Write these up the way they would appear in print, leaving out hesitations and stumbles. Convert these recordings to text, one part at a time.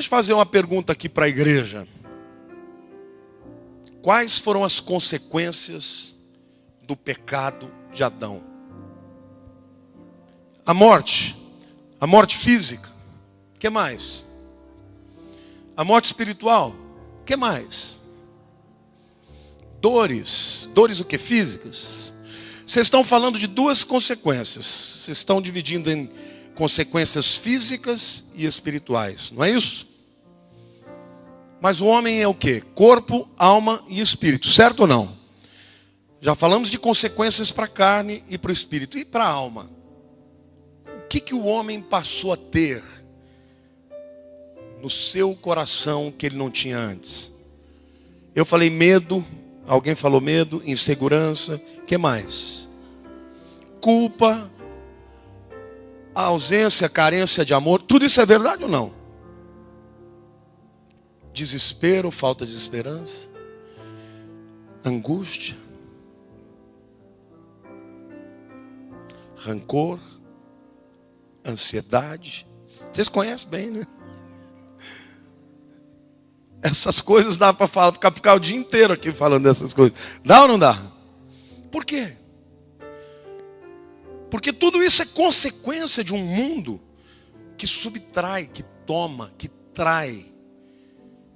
Deixa eu fazer uma pergunta aqui para a igreja. Quais foram as consequências do pecado de Adão? A morte física. O que mais? A morte espiritual. O que mais? Dores o que? Físicas. Vocês estão falando de duas consequências. Vocês estão dividindo em consequências físicas e espirituais, não é isso? Mas o homem é o quê? Corpo, alma e espírito, certo ou não? Já falamos de consequências para a carne e para o espírito. E para a alma? O que o homem passou a ter no seu coração que ele não tinha antes? Eu falei medo, alguém falou medo, insegurança, o que mais? Culpa, a ausência, carência de amor, tudo isso é verdade ou não? Desespero, falta de esperança, angústia, rancor, ansiedade. Vocês conhecem bem, né? Essas coisas dá para ficar o dia inteiro aqui falando dessas coisas. Dá ou não dá? Por quê? Porque tudo isso é consequência de um mundo que subtrai, que toma, que trai,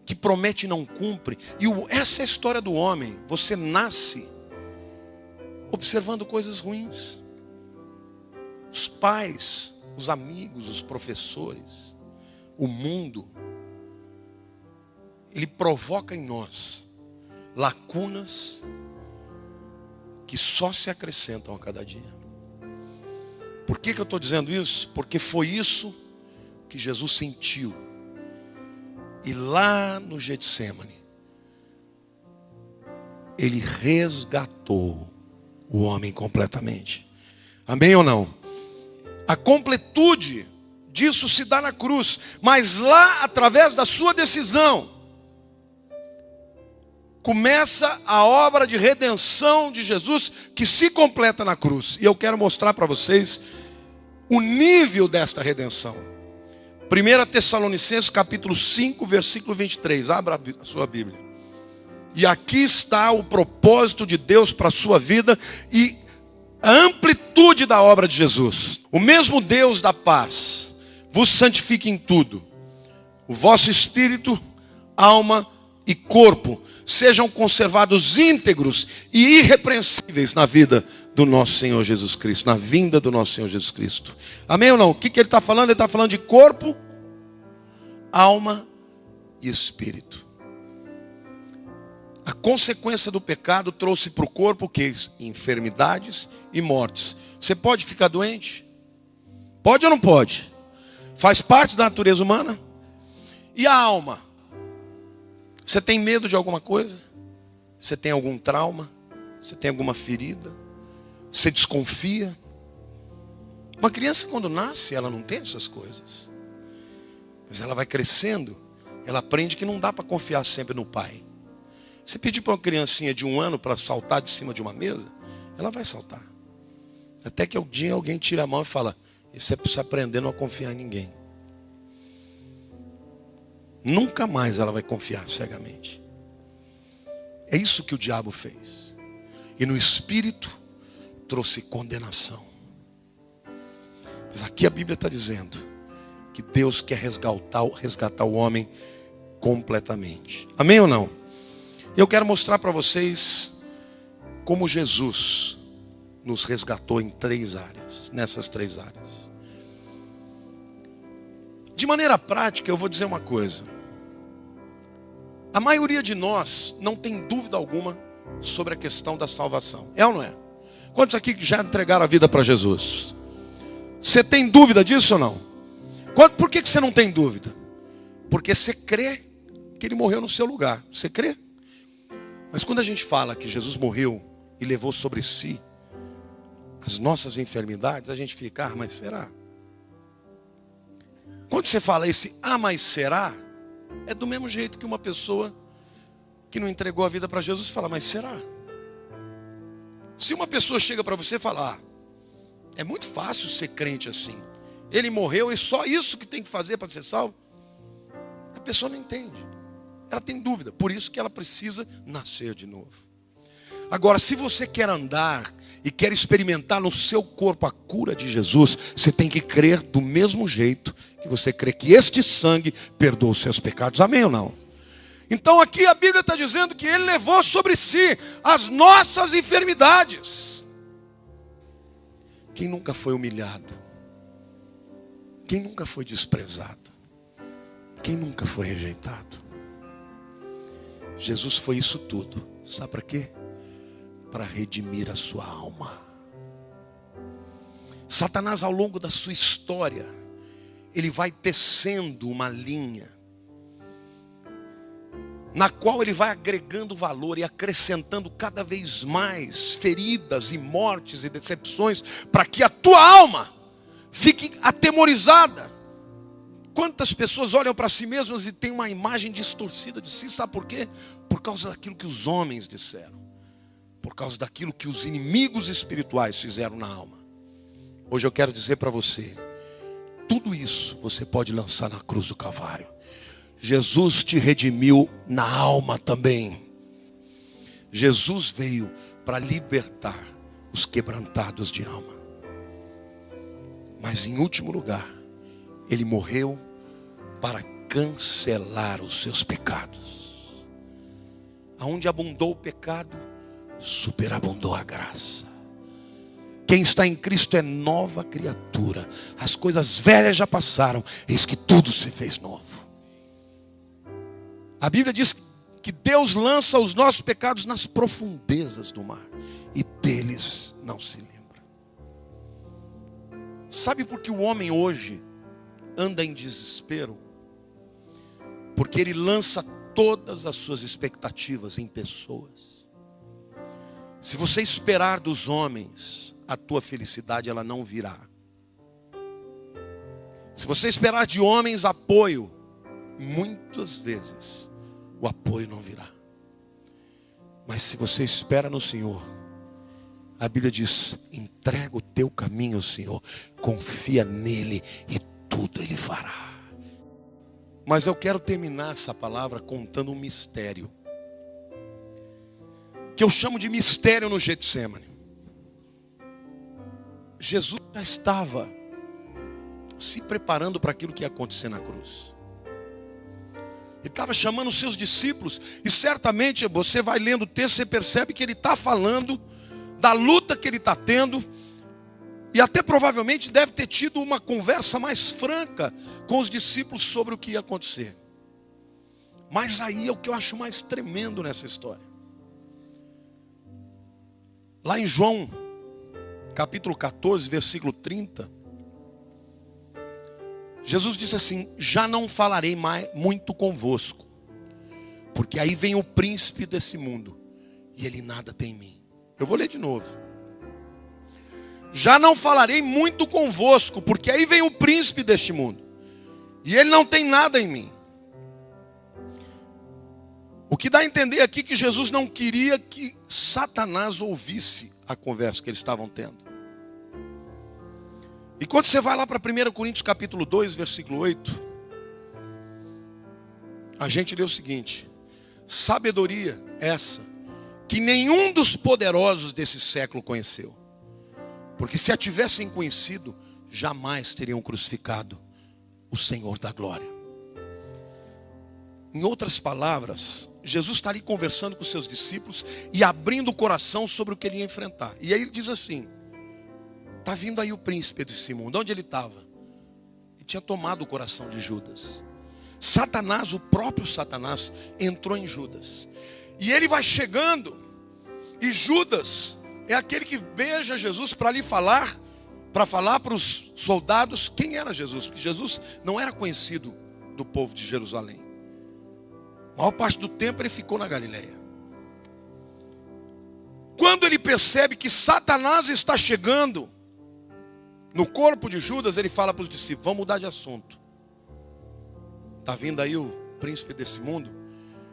que promete e não cumpre. E essa é a história do homem. Você nasce observando coisas ruins. Os pais, os amigos, os professores, o mundo, ele provoca em nós lacunas que só se acrescentam a cada dia. Por que eu estou dizendo isso? Porque foi isso que Jesus sentiu. E lá no Getsêmani, ele resgatou o homem completamente. Amém ou não? A completude disso se dá na cruz. Mas lá, através da sua decisão, começa a obra de redenção de Jesus, que se completa na cruz. E eu quero mostrar para vocês o nível desta redenção. 1 Tessalonicenses capítulo 5, versículo 23. Abra a sua Bíblia. E aqui está o propósito de Deus para a sua vida e a amplitude da obra de Jesus. O mesmo Deus da paz vos santifique em tudo. O vosso espírito, alma e corpo sejam conservados íntegros e irrepreensíveis na vida do nosso Senhor Jesus Cristo, na vinda do nosso Senhor Jesus Cristo. Amém ou não? O que ele está falando? Ele está falando de corpo, alma e espírito. A consequência do pecado trouxe para o corpo o que? Enfermidades e mortes. Você pode ficar doente? Pode ou não pode? Faz parte da natureza humana. E a alma? Você tem medo de alguma coisa? Você tem algum trauma? Você tem alguma ferida? Você desconfia? Uma criança quando nasce, ela não tem essas coisas. Mas ela vai crescendo, ela aprende que não dá para confiar sempre no pai. Você pedir para uma criancinha de 1 ano para saltar de cima de uma mesa, ela vai saltar. Até que um dia alguém tira a mão e fala, você precisa aprender a não confiar em ninguém. Nunca mais ela vai confiar cegamente. É isso que o diabo fez. E no espírito trouxe condenação. Mas aqui a Bíblia está dizendo que Deus quer resgatar o homem completamente. Amém ou não? E eu quero mostrar para vocês como Jesus nos resgatou em 3 áreas, nessas 3 áreas. De maneira prática, eu vou dizer uma coisa. A maioria de nós não tem dúvida alguma sobre a questão da salvação. É ou não é? Quantos aqui já entregaram a vida para Jesus? Você tem dúvida disso ou não? Por que você não tem dúvida? Porque você crê que Ele morreu no seu lugar. Você crê? Mas quando a gente fala que Jesus morreu e levou sobre si as nossas enfermidades, a gente fica, mas será? Quando você fala esse, mas será? É do mesmo jeito que uma pessoa que não entregou a vida para Jesus fala, mas será? Se uma pessoa chega para você e fala, é muito fácil ser crente assim. Ele morreu e só isso que tem que fazer para ser salvo? A pessoa não entende. Ela tem dúvida. Por isso que ela precisa nascer de novo. Agora, se você quer andar e quer experimentar no seu corpo a cura de Jesus, você tem que crer do mesmo jeito que você crê que este sangue perdoa os seus pecados. Amém ou não? Então aqui a Bíblia está dizendo que Ele levou sobre si as nossas enfermidades. Quem nunca foi humilhado? Quem nunca foi desprezado? Quem nunca foi rejeitado? Jesus foi isso tudo. Sabe para quê? Para redimir a sua alma. Satanás, ao longo da sua história, ele vai tecendo uma linha na qual ele vai agregando valor e acrescentando cada vez mais feridas e mortes e decepções, para que a tua alma fique atemorizada. Quantas pessoas olham para si mesmas e têm uma imagem distorcida de si, sabe por quê? Por causa daquilo que os homens disseram, por causa daquilo que os inimigos espirituais fizeram na alma. Hoje eu quero dizer para você, tudo isso você pode lançar na cruz do Calvário. Jesus te redimiu na alma também. Jesus veio para libertar os quebrantados de alma. Mas em último lugar, Ele morreu para cancelar os seus pecados. Aonde abundou o pecado, superabundou a graça. Quem está em Cristo é nova criatura. As coisas velhas já passaram, eis que tudo se fez novo. A Bíblia diz que Deus lança os nossos pecados nas profundezas do mar, e deles não se lembra. Sabe por que o homem hoje anda em desespero? Porque ele lança todas as suas expectativas em pessoas. Se você esperar dos homens, a tua felicidade ela não virá. Se você esperar de homens apoio, muitas vezes o apoio não virá. Mas se você espera no Senhor, a Bíblia diz: entrega o teu caminho ao Senhor, confia nele e tudo Ele fará. Mas eu quero terminar essa palavra contando um mistério, que eu chamo de mistério no Getsêmani. Jesus já estava se preparando para aquilo que ia acontecer na cruz. Ele estava chamando os seus discípulos, e certamente você vai lendo o texto, você percebe que ele está falando da luta que ele está tendo, e até provavelmente deve ter tido uma conversa mais franca com os discípulos sobre o que ia acontecer. Mas aí é o que eu acho mais tremendo nessa história. Lá em João, capítulo 14, versículo 30, Jesus disse assim: já não falarei mais muito convosco, porque aí vem o príncipe desse mundo, e ele nada tem em mim. Eu vou ler de novo. Já não falarei muito convosco, porque aí vem o príncipe deste mundo, e ele não tem nada em mim. O que dá a entender aqui que Jesus não queria que Satanás ouvisse a conversa que eles estavam tendo. E quando você vai lá para 1 Coríntios capítulo 2, versículo 8, a gente lê o seguinte: sabedoria essa que nenhum dos poderosos desse século conheceu, porque se a tivessem conhecido, jamais teriam crucificado o Senhor da glória. Em outras palavras, Jesus está ali conversando com os seus discípulos e abrindo o coração sobre o que ele ia enfrentar. E aí ele diz assim: está vindo aí o príncipe desse mundo. Onde ele estava? Ele tinha tomado o coração de Judas. Satanás, o próprio Satanás, entrou em Judas. E ele vai chegando, e Judas é aquele que beija Jesus para lhe falar, para falar para os soldados quem era Jesus. Porque Jesus não era conhecido do povo de Jerusalém. A maior parte do tempo ele ficou na Galileia. Quando ele percebe que Satanás está chegando no corpo de Judas, ele fala para os discípulos: vamos mudar de assunto. Está vindo aí o príncipe desse mundo,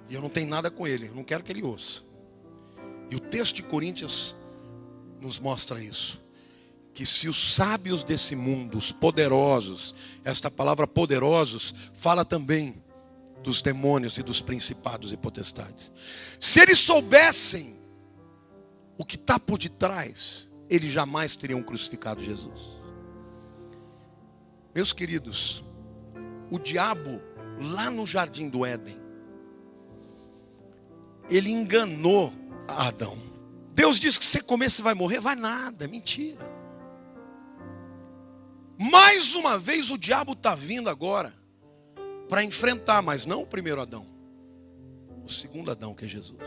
e eu não tenho nada com ele, eu não quero que ele ouça. E o texto de Coríntios nos mostra isso, que se os sábios desse mundo, os poderosos, esta palavra poderosos fala também dos demônios e dos principados e potestades. Se eles soubessem o que está por detrás, eles jamais teriam crucificado Jesus. Meus queridos, o diabo, lá no jardim do Éden, ele enganou Adão. Deus disse que se você comer você vai morrer. Vai nada, é mentira. Mais uma vez o diabo está vindo agora para enfrentar, mas não o primeiro Adão, o segundo Adão, que é Jesus.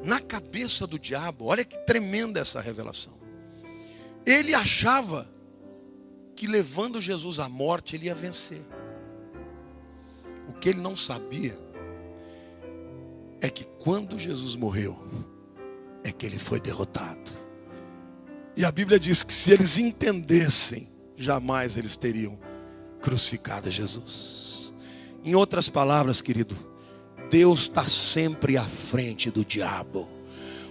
Na cabeça do diabo, olha que tremenda essa revelação. Ele achava que levando Jesus à morte ele ia vencer. O que ele não sabia é que quando Jesus morreu, é que ele foi derrotado. E a Bíblia diz que se eles entendessem, jamais eles teriam crucificado Jesus. Em outras palavras, querido, Deus está sempre à frente do diabo.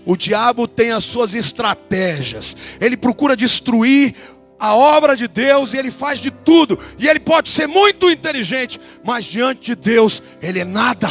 O diabo tem as suas estratégias. Ele procura destruir a obra de Deus e ele faz de tudo. E ele pode ser muito inteligente, mas diante de Deus ele é nada.